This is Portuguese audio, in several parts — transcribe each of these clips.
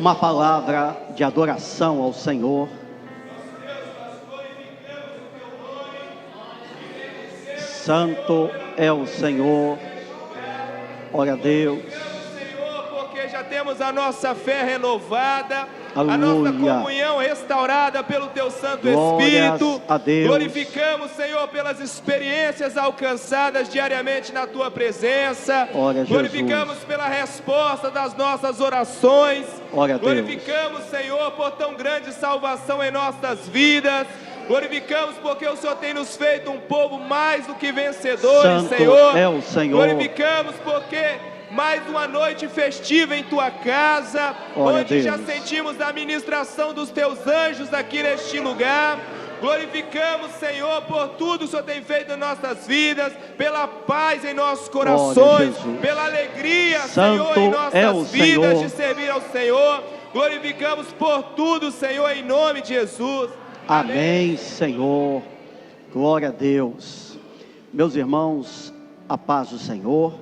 uma palavra de adoração ao Senhor. Santo é o Senhor. Glória a Deus. Senhor, porque já temos a nossa fé renovada, Aleluia. a nossa comunhão restaurada pelo Teu Santo Glórias Espírito. a Deus. Glorificamos, Senhor, pelas experiências alcançadas diariamente na Tua presença. Glória a Glorificamos Jesus. pela resposta das nossas orações. Glória a Deus. Glorificamos, Senhor, por tão grande salvação em nossas vidas. Glorificamos porque o Senhor tem nos feito um povo mais do que vencedores, Santo Senhor. é o Senhor. Glorificamos porque mais uma noite festiva em Tua casa, Glória a onde já Deus. sentimos a ministração dos Teus anjos aqui neste lugar. Glorificamos, Senhor, por tudo que o Senhor tem feito em nossas vidas, pela paz em nossos corações, Jesus. pela alegria, Santo Senhor, em nossas é o vidas Senhor. de servir ao Senhor. Glorificamos por tudo, Senhor, em nome de Jesus. Amém, Senhor. Glória a Deus. Meus irmãos, a paz do Senhor.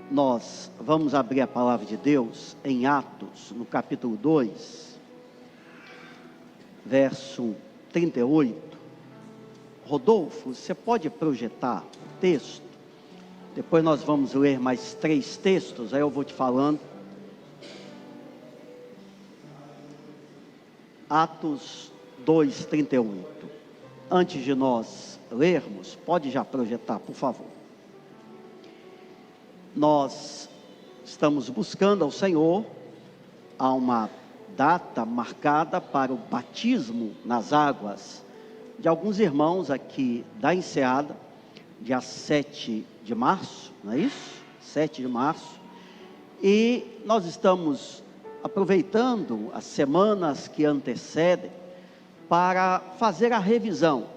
Nós vamos abrir a palavra de Deus em Atos, no capítulo 2, verso 38. Rodolfo, você pode projetar o texto? Depois nós vamos ler mais 3 textos, aí eu vou te falando. Atos 2:38. Antes de nós lermos, pode já projetar, por favor. Nós estamos buscando ao Senhor. Há uma data marcada para o batismo nas águas de alguns irmãos aqui da Enseada, dia 7 de março, não é isso? 7 de março. E nós estamos aproveitando as semanas que antecedem para fazer a revisão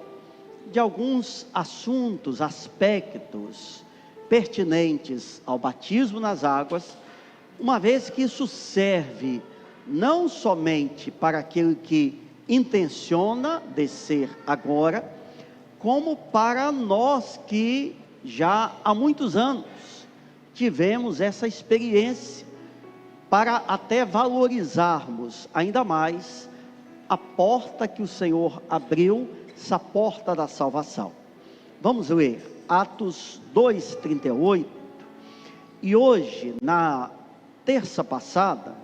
de alguns assuntos, aspectos pertinentes ao batismo nas águas, uma vez que isso serve não somente para aquele que intenciona descer agora, como para nós que já há muitos anos tivemos essa experiência, para até valorizarmos ainda mais a porta que o Senhor abriu, essa porta da salvação. Vamos ler Atos 2:38. E hoje, na terça passada,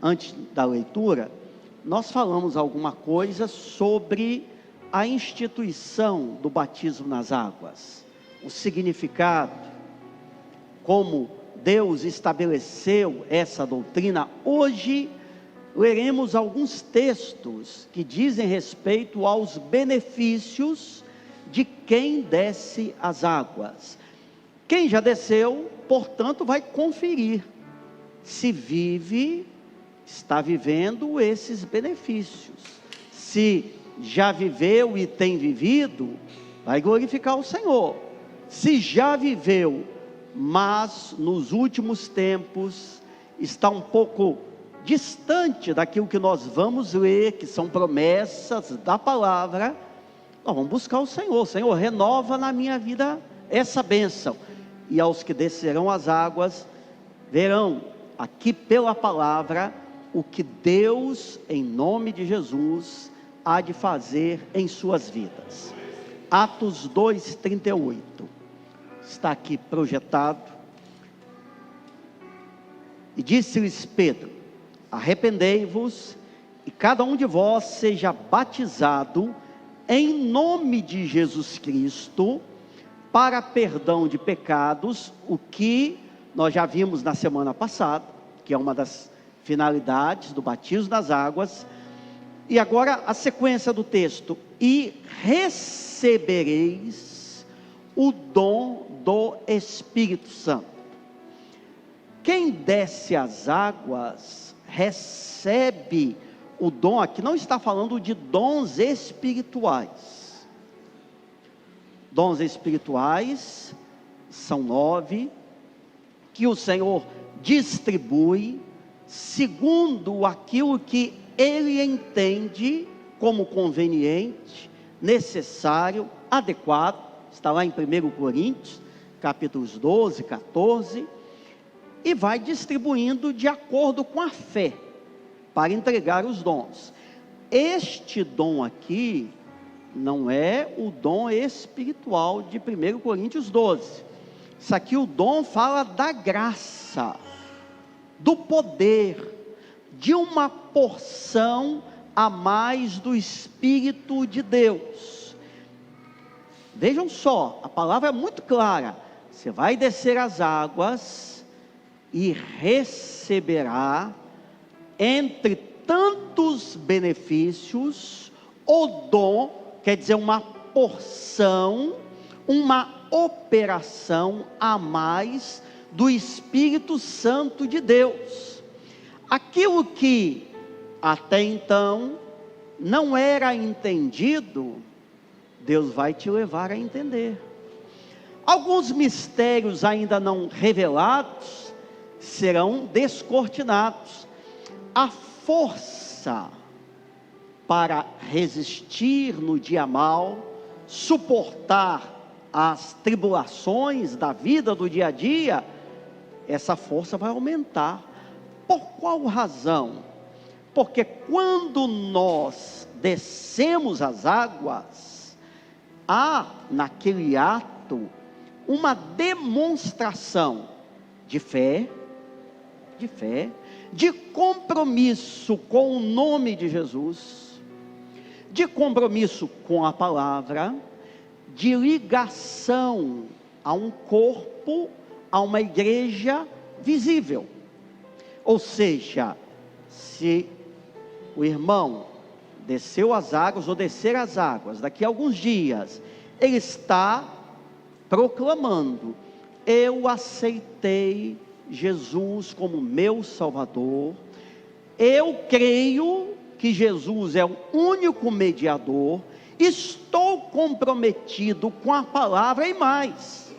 antes da leitura, nós falamos alguma coisa sobre a instituição do batismo nas águas, o significado, como Deus estabeleceu essa doutrina. Hoje leremos alguns textos que dizem respeito aos benefícios de quem desce as águas. Quem já desceu, portanto, vai conferir se está vivendo esses benefícios. Se já viveu e tem vivido, vai glorificar o Senhor. Se já viveu, mas nos últimos tempos está um pouco distante daquilo que nós vamos ler, que são promessas da palavra, nós vamos buscar o Senhor. Senhor, renova na minha vida essa bênção. E aos que descerão as águas, verão aqui pela palavra o que Deus, em nome de Jesus, há de fazer em suas vidas. Atos 2:38. Está aqui projetado. E disse-lhes Pedro: arrependei-vos e cada um de vós seja batizado em nome de Jesus Cristo para perdão de pecados, o que nós já vimos na semana passada, que é uma das finalidades do batismo nas águas. E agora a sequência do texto: e recebereis o dom do Espírito Santo. Quem desce as águas recebe o dom. Aqui não está falando de dons espirituais. Dons espirituais são 9, que o Senhor distribui segundo aquilo que Ele entende como conveniente, necessário, adequado. Está lá em 1 Coríntios, capítulos 12, 14. e vai distribuindo de acordo com a fé, para entregar os dons. Este dom aqui não é o dom espiritual de 1 Coríntios 12. Isso aqui, o dom, fala da graça, do poder, de uma porção a mais do Espírito de Deus. Vejam só, a palavra é muito clara: você vai descer as águas e receberá, entre tantos benefícios, o dom, quer dizer, uma porção, uma operação a mais do Espírito Santo de Deus. Aquilo que até então não era entendido, Deus vai te levar a entender. Alguns mistérios ainda não revelados serão descortinados. A força para resistir no dia mau, suportar as tribulações da vida do dia a dia, essa força vai aumentar. Por qual razão? Porque quando nós descemos as águas, há naquele ato uma demonstração de fé, de compromisso com o nome de Jesus, de compromisso com a palavra, de ligação a um corpo, a uma igreja visível. Ou seja, se o irmão desceu as águas ou descer as águas, daqui a alguns dias, ele está proclamando: eu aceitei Jesus como meu Salvador, eu creio que Jesus é o único mediador, estou comprometido com a palavra, e mais,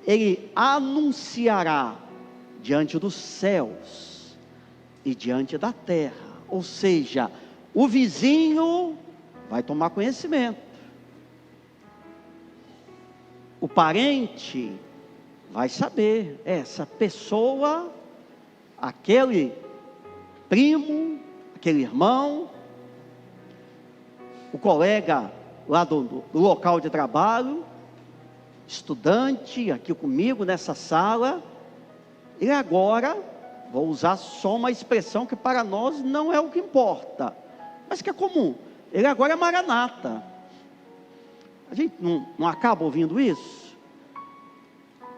ele anunciará diante dos céus e diante da terra. Ou seja, o vizinho vai tomar conhecimento, o parente vai saber: essa pessoa, aquele primo, aquele irmão, o colega lá do local de trabalho, estudante aqui comigo nessa sala, ele agora, vou usar só uma expressão que para nós não é o que importa, mas que é comum, ele agora é maranata. A gente não acaba ouvindo isso?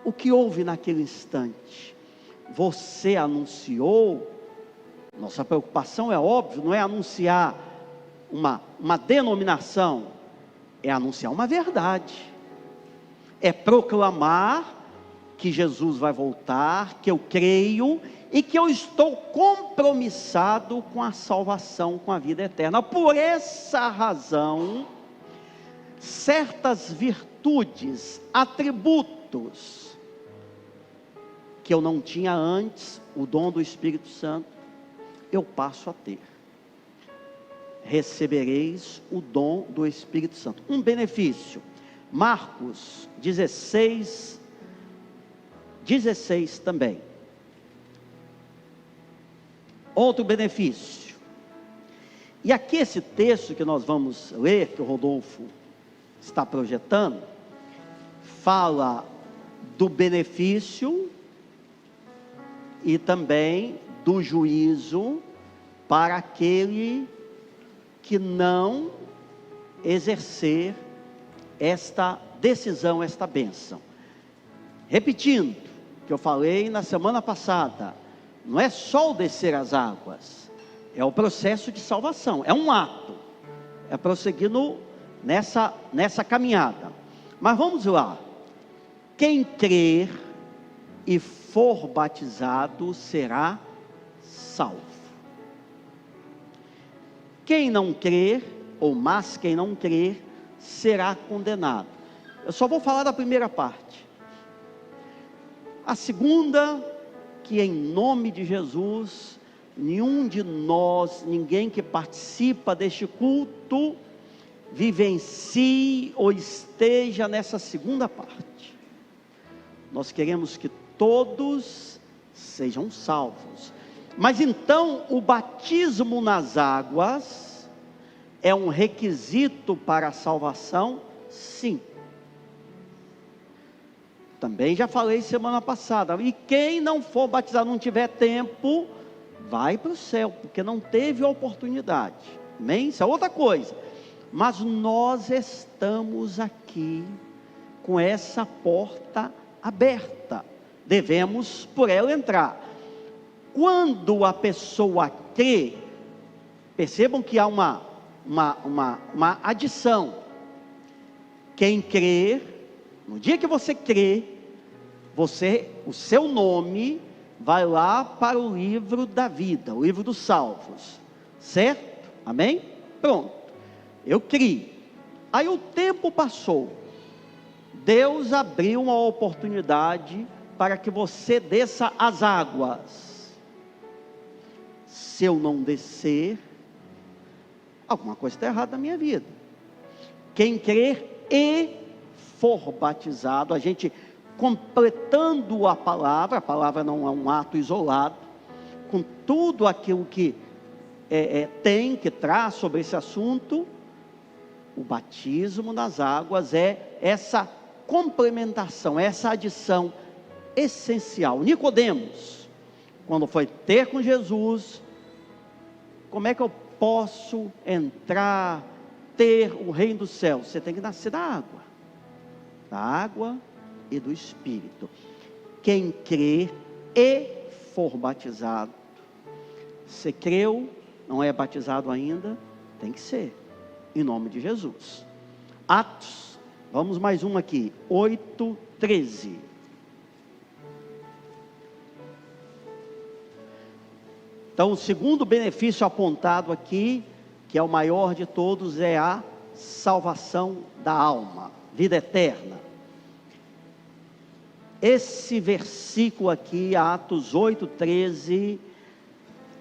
O que houve naquele instante? Você anunciou. Nossa preocupação, é óbvio, não é anunciar uma denominação, é anunciar uma verdade, é proclamar que Jesus vai voltar, que eu creio e que eu estou compromissado com a salvação, com a vida eterna. Por essa razão, certas virtudes, atributos que eu não tinha antes, o dom do Espírito Santo, eu passo a ter. Recebereis o dom do Espírito Santo. Um benefício, Marcos 16 também. Outro benefício. E aqui esse texto que nós vamos ler, que o Rodolfo está projetando, fala do benefício e também do juízo para aquele que não exercer esta decisão, esta bênção. Repetindo o que eu falei na semana passada, não é só o descer as águas, é o processo de salvação, é um ato, é prosseguir nessa caminhada. Mas vamos lá. Quem crer e for batizado será salvo. Quem não crer, mas quem não crer, será condenado. Eu só vou falar da primeira parte. A segunda, que em nome de Jesus, nenhum de nós, ninguém que participa deste culto, vivencie ou esteja nessa segunda parte. Nós queremos que todos sejam salvos. Mas então, o batismo nas águas é um requisito para a salvação? Sim. Também já falei semana passada. E quem não for batizado, não tiver tempo, vai para o céu, porque não teve oportunidade. Amém? Isso é outra coisa. Mas nós estamos aqui com essa porta aberta. Devemos por ela entrar. Quando a pessoa crê, percebam que há uma adição. Quem crê, no dia que você crê, o seu nome vai lá para o livro da vida, o livro dos salvos, certo? Amém? Pronto, eu criei. Aí o tempo passou, Deus abriu uma oportunidade para que você desça as águas. Se eu não descer, alguma coisa está errada na minha vida. Quem crer e for batizado, a gente completando a palavra não é um ato isolado, com tudo aquilo que que traz sobre esse assunto, o batismo nas águas é essa complementação, essa adição essencial. Nicodemos, quando foi ter com Jesus, como é que eu posso entrar, ter o reino dos céus? Você tem que nascer da água e do Espírito. Quem crer e for batizado, você creu, não é batizado ainda, tem que ser, em nome de Jesus. Atos, vamos mais uma aqui, 8:13. Então, o segundo benefício apontado aqui, que é o maior de todos, é a salvação da alma, vida eterna. Esse versículo aqui, Atos 8:13,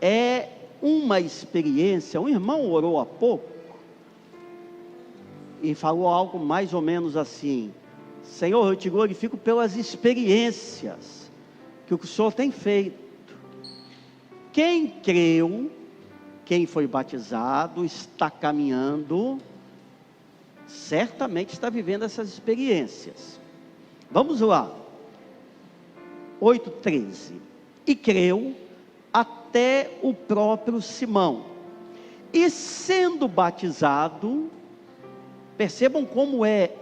é uma experiência. Um irmão orou há pouco e falou algo mais ou menos assim: Senhor, eu te glorifico pelas experiências que o Senhor tem feito. Quem creu, quem foi batizado, está caminhando, certamente está vivendo essas experiências. Vamos lá, 8:13. E creu até o próprio Simão, e sendo batizado, percebam como é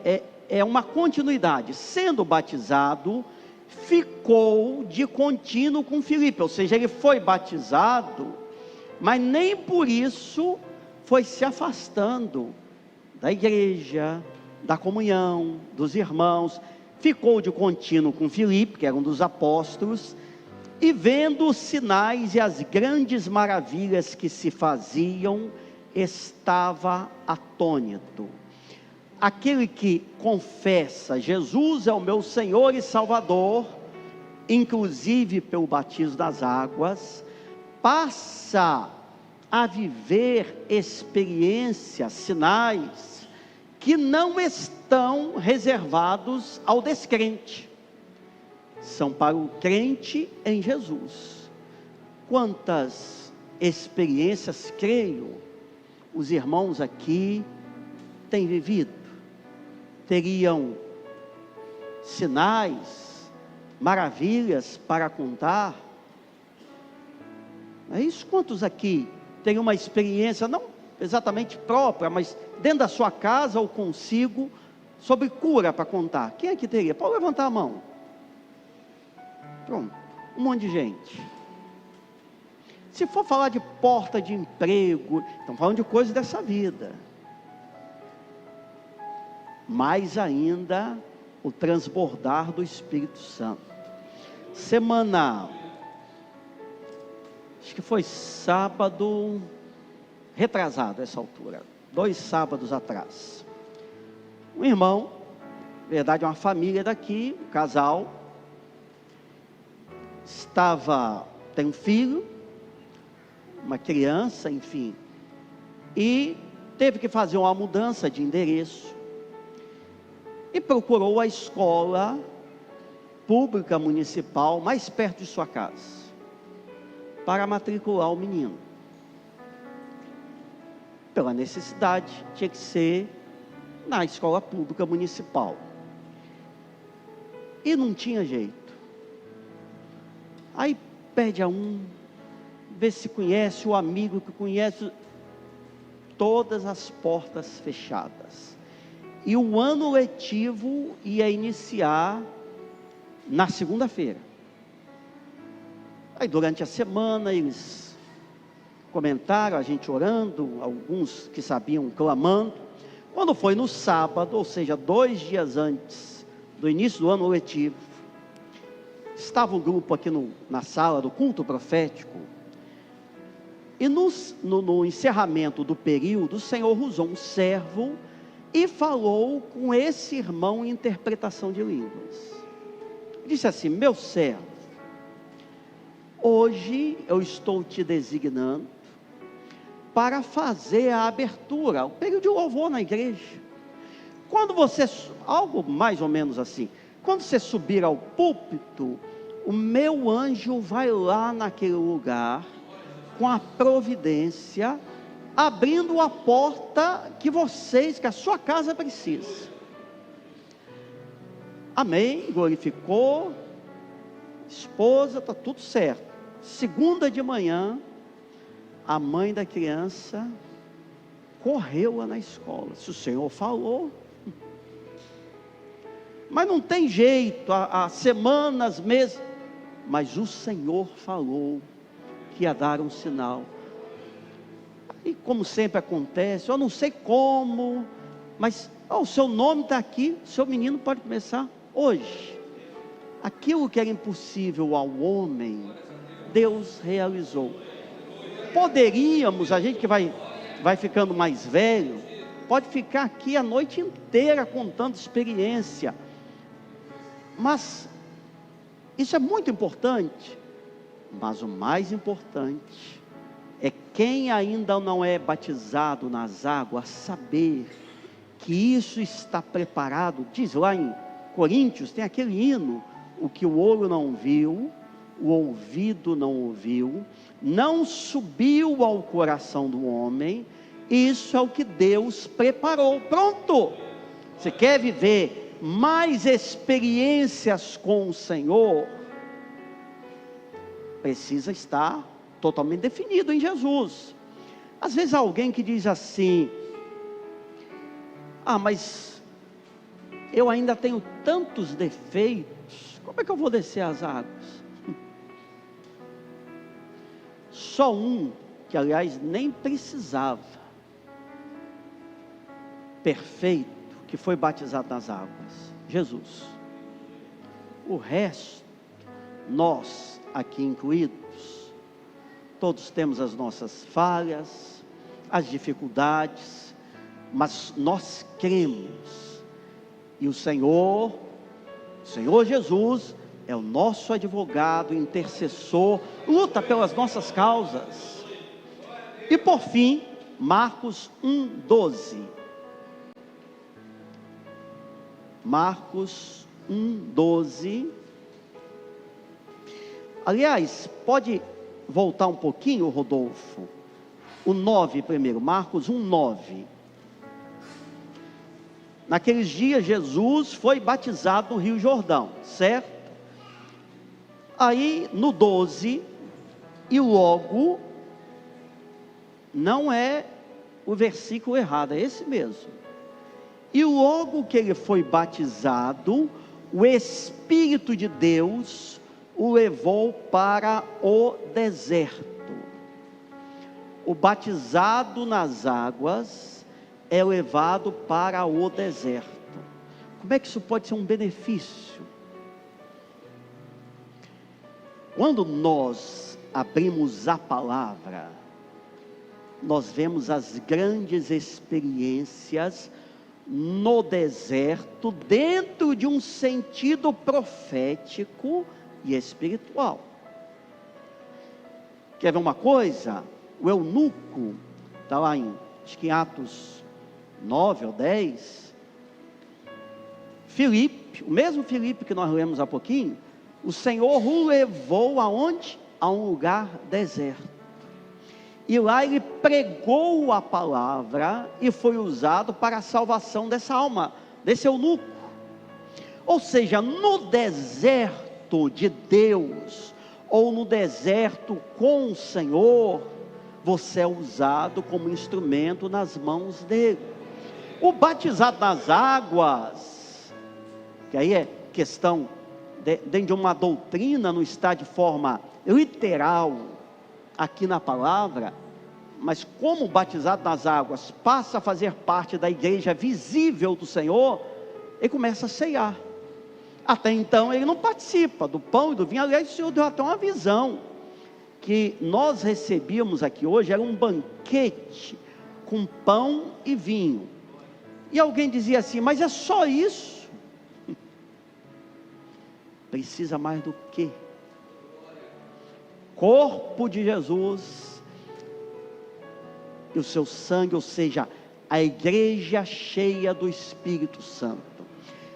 uma continuidade, sendo batizado, ficou de contínuo com Filipe, ou seja, ele foi batizado, mas nem por isso foi se afastando da igreja, da comunhão, dos irmãos, ficou de contínuo com Filipe, que era um dos apóstolos, e vendo os sinais e as grandes maravilhas que se faziam, estava atônito. Aquele que confessa, Jesus é o meu Senhor e Salvador, inclusive pelo batismo das águas, passa a viver experiências, sinais, que não estão reservados ao descrente, são para o crente em Jesus. Quantas experiências, creio, os irmãos aqui têm vivido? Teriam sinais, maravilhas para contar? É isso? Quantos aqui têm uma experiência, não exatamente própria, mas dentro da sua casa ou consigo, sobre cura para contar? Quem é que teria? Pode levantar a mão. Pronto, um monte de gente. Se for falar de porta de emprego, estamos falando de coisas dessa vida. Mais ainda, o transbordar do Espírito Santo. Semana, acho que foi sábado retrasado, essa altura, 2 sábados atrás, um irmão, na verdade uma família daqui, um casal, tem um filho, uma criança, enfim, e teve que fazer uma mudança de endereço, e procurou a escola pública municipal mais perto de sua casa, para matricular o menino. Pela necessidade, tinha que ser na escola pública municipal. E não tinha jeito. Aí pede a um, vê se conhece o amigo que conhece, todas as portas fechadas. E o ano letivo ia iniciar na segunda-feira. Aí durante a semana eles comentaram, a gente orando, alguns que sabiam clamando. Quando foi no sábado, ou seja, 2 dias antes do início do ano letivo, estava um grupo aqui na sala do culto profético, e no encerramento do período, o Senhor usou um servo e falou com esse irmão em interpretação de línguas. Disse assim: meu servo, hoje eu estou te designando para fazer a abertura, o período de louvor na igreja. Quando você, algo mais ou menos assim, quando você subir ao púlpito, o meu anjo vai lá naquele lugar, com a providência, abrindo a porta que a sua casa precisa. Amém, glorificou, esposa, está tudo certo. Segunda de manhã, a mãe da criança correu lá na escola. Se o Senhor falou, mas não tem jeito, há semanas, meses, mas o Senhor falou que ia dar um sinal. E como sempre acontece, eu não sei como, mas o seu nome está aqui, o seu menino pode começar hoje. Aquilo que era impossível ao homem, Deus realizou. Poderíamos, a gente que vai ficando mais velho, pode ficar aqui a noite inteira contando experiência, mas isso é muito importante. Mas o mais importante é quem ainda não é batizado nas águas, saber que isso está preparado. Diz lá em Coríntios, tem aquele hino: o que o olho não viu, o ouvido não ouviu, não subiu ao coração do homem, isso é o que Deus preparou. Pronto! Você quer viver mais experiências com o Senhor? Precisa estar totalmente definido em Jesus. Às vezes há alguém que diz assim: mas eu ainda tenho tantos defeitos, como é que eu vou descer as águas? Só um, que aliás nem precisava, perfeito, que foi batizado nas águas: Jesus. O resto, nós aqui incluídos, todos temos as nossas falhas, as dificuldades, mas nós cremos, e o Senhor Jesus é o nosso advogado, intercessor, luta pelas nossas causas. E por fim, Marcos 1:12. Marcos 1:12. Aliás, pode voltar um pouquinho, Rodolfo? O 9 primeiro, Marcos 1:9. Naqueles dias Jesus foi batizado no Rio Jordão, certo? Aí no 12, e logo, não é o versículo errado, é esse mesmo. E logo que ele foi batizado, o Espírito de Deus o levou para o deserto. O batizado nas águas é levado para o deserto. Como é que isso pode ser um benefício? Quando nós abrimos a palavra, nós vemos as grandes experiências no deserto, dentro de um sentido profético e espiritual. Quer ver uma coisa? O eunuco, está lá acho que em Atos 9 ou 10, Filipe, Filipe, o mesmo Filipe que nós lemos há pouquinho, o Senhor o levou aonde? A um lugar deserto. E lá ele pregou a palavra e foi usado para a salvação dessa alma, desse eunuco. Ou seja, no deserto de Deus, ou no deserto com o Senhor, você é usado como instrumento nas mãos dele. O batizado nas águas, que aí é questão dentro de uma doutrina, não está de forma literal aqui na palavra, mas como batizado nas águas passa a fazer parte da igreja visível do Senhor, ele começa a ceiar. Até então ele não participa do pão e do vinho. Aliás, o Senhor deu até uma visão, que nós recebíamos aqui hoje, era um banquete com pão e vinho, e alguém dizia assim, mas é só isso? Precisa mais do que? Corpo de Jesus e o seu sangue, ou seja, a igreja cheia do Espírito Santo.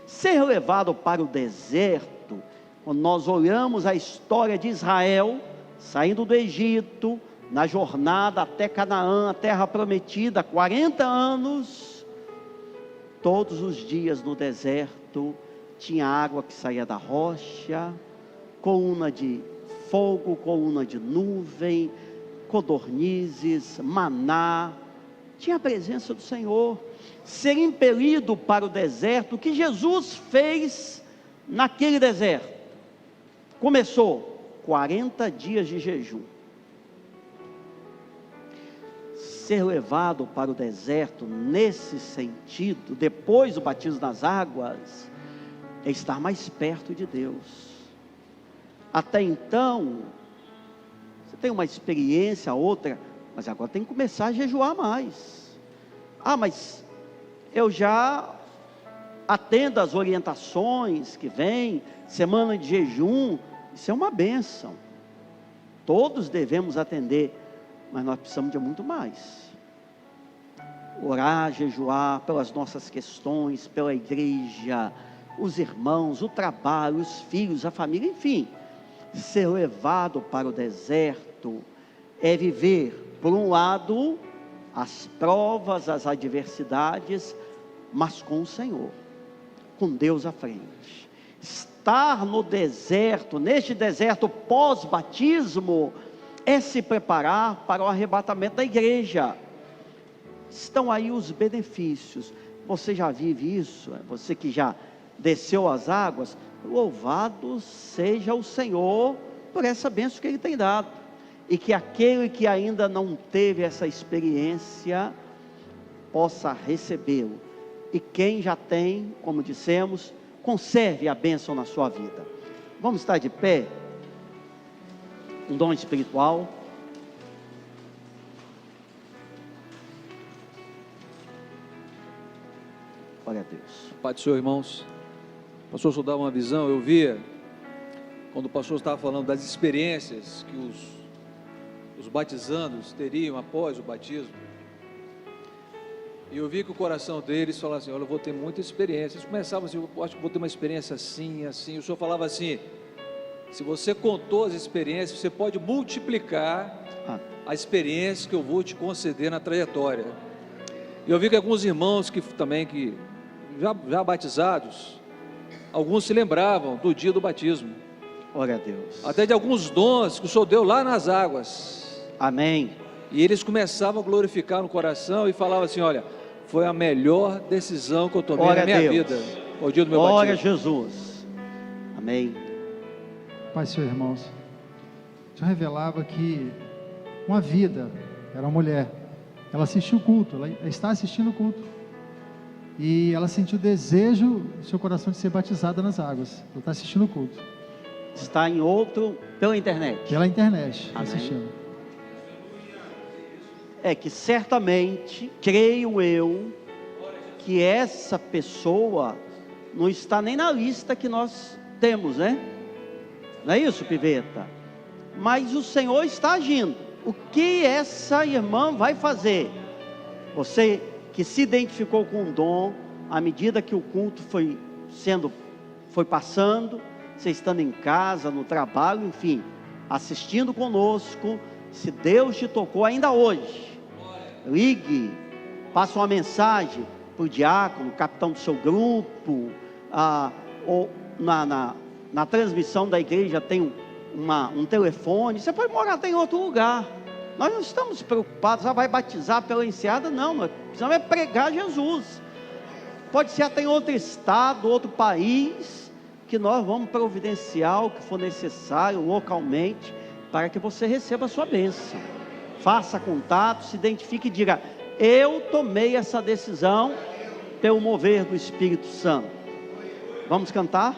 Ser levado para o deserto, quando nós olhamos a história de Israel, saindo do Egito, na jornada até Canaã, a terra prometida, 40 anos, todos os dias no deserto, tinha água que saía da rocha, coluna de fogo, coluna de nuvem, codornizes, maná, tinha a presença do Senhor. Ser impelido para o deserto, o que Jesus fez naquele deserto? Começou 40 dias de jejum. Ser levado para o deserto, nesse sentido, depois do batismo nas águas, é estar mais perto de Deus. Até então, você tem uma experiência, outra, mas agora tem que começar a jejuar mais. Mas eu já atendo às orientações que vem, semana de jejum, isso é uma bênção. Todos devemos atender, mas nós precisamos de muito mais. Orar, jejuar pelas nossas questões, pela igreja, os irmãos, o trabalho, os filhos, a família, enfim. Ser levado para o deserto é viver, por um lado, as provas, as adversidades, mas com o Senhor, com Deus à frente. Estar no deserto, neste deserto pós-batismo, é se preparar para o arrebatamento da igreja. Estão aí os benefícios. Você já vive isso? Você que já desceu as águas, louvado seja o Senhor por essa bênção que Ele tem dado. E que aquele que ainda não teve essa experiência, possa recebê-lo. E quem já tem, como dissemos, conserve a bênção na sua vida. Vamos estar de pé. Um dom espiritual. Glória a Deus. Pai do Senhor, irmãos. O pastor só dá uma visão. Eu via, quando o pastor estava falando das experiências que os batizandos teriam após o batismo, e eu vi que o coração deles falava assim, olha, eu vou ter muita experiência. Eles começavam assim, eu acho que vou ter uma experiência assim, assim. O Senhor falava assim, se você contou as experiências, você pode multiplicar a experiência que eu vou te conceder na trajetória. E eu vi que alguns irmãos que já batizados, alguns se lembravam do dia do batismo. Glória a Deus. Até de alguns dons que o Senhor deu lá nas águas. Amém. E eles começavam a glorificar no coração e falavam assim, olha, foi a melhor decisão que eu tomei na minha vida. O dia do meu batismo. Glória a Jesus. Amém. Pai, Senhor, irmãos, o Senhor revelava que uma vida, era uma mulher, ela assistiu o culto, ela está assistindo o culto, e ela sentiu o desejo no seu coração de ser batizada nas águas. Ela está assistindo o culto. Está em outro, pela internet. Pela internet, Amém. assistindo. É que certamente, creio eu, que essa pessoa não está nem na lista que nós temos, né? Não é isso, Piveta? Mas o Senhor está agindo. O que essa irmã vai fazer? Você que se identificou com o dom, à medida que o culto foi sendo foi passando, você estando em casa, no trabalho, enfim, assistindo conosco. Se Deus te tocou ainda hoje, ligue, passe uma mensagem para o diácono, capitão do seu grupo, ou na transmissão da igreja tem um telefone. Você pode morar até em outro lugar. Nós não estamos preocupados, vai batizar pela enseada, não. Nós precisamos pregar Jesus. Pode ser até em outro estado, outro país, que nós vamos providenciar o que for necessário localmente, para que você receba a sua bênção. Faça contato, se identifique e diga: eu tomei essa decisão pelo mover do Espírito Santo. Vamos cantar?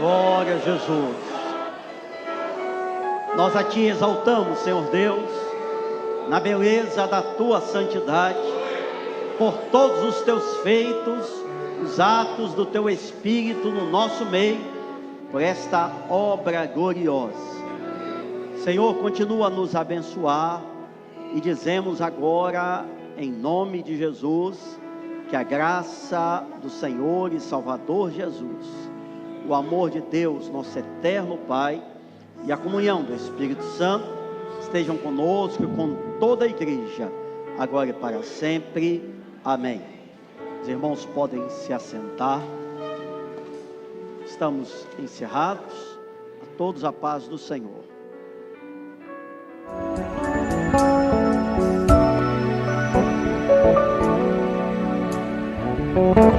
Glória a Jesus. Nós a Ti exaltamos, Senhor Deus, na beleza da Tua santidade, por todos os Teus feitos, os atos do Teu Espírito no nosso meio, por esta obra gloriosa. Senhor, continua a nos abençoar e dizemos agora, em nome de Jesus, que a graça do Senhor e Salvador Jesus, o amor de Deus, nosso eterno Pai, e a comunhão do Espírito Santo estejam conosco e com toda a igreja, agora e para sempre. Amém. Os irmãos podem se assentar. Estamos encerrados. A todos a paz do Senhor. Música